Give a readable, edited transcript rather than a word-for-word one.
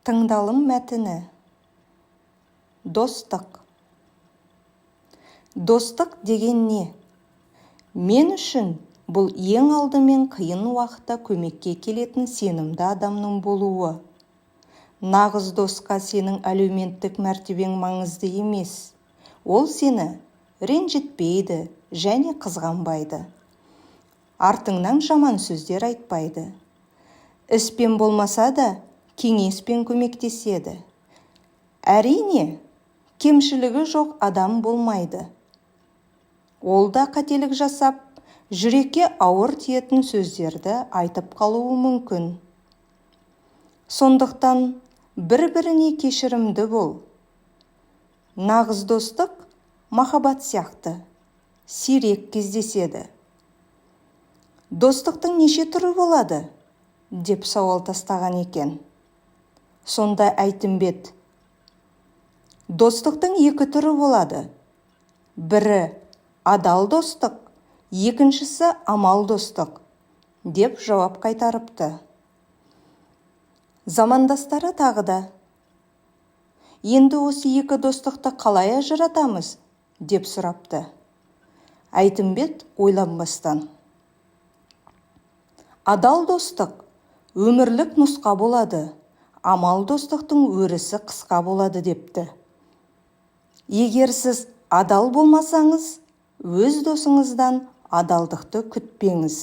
Тыңдалым мәтіні. Достық. Достық деген не? Мен үшін бұл ең алдымен қиын уақытта көмекке келетін сенімді адамның болуы. Нағыз досқа сенің әлеуметтік мәртебең маңызды емес. Ол сені ренжітпейді және қызғанбайды. Артыңнан жаман сөздер айтпайды. Іспен болмаса да кеңеспен көмектеседі. Әрине, кемшілігі жоқ адам болмайды. Ол да қателік жасап, жүрекке ауыр тиетін сөздерді айтып қалуы мүмкін. Сондықтан бір-біріне кешірімді бол. Нағыз достық махаббат сияқты сирек кездеседі. Достықтың неше түрі болады? Деп сауал тастаған екен. Сонда Әйтімбет: достықтың екі түрі болады. Бірі адал достық, екіншісі амал достық, деп жауап қайтарыпты. Замандастары тағы да: енді осы екі достықты қалай ажыратамыз? Деп сұрапты. Әйтімбет ойланбастан: адал достық өмірлік нұсқа болады, амал достықтың өрісі қысқа болады депті. Егер сіз адал болмасаңыз, өз досыңыздан адалдықты күтпеңіз.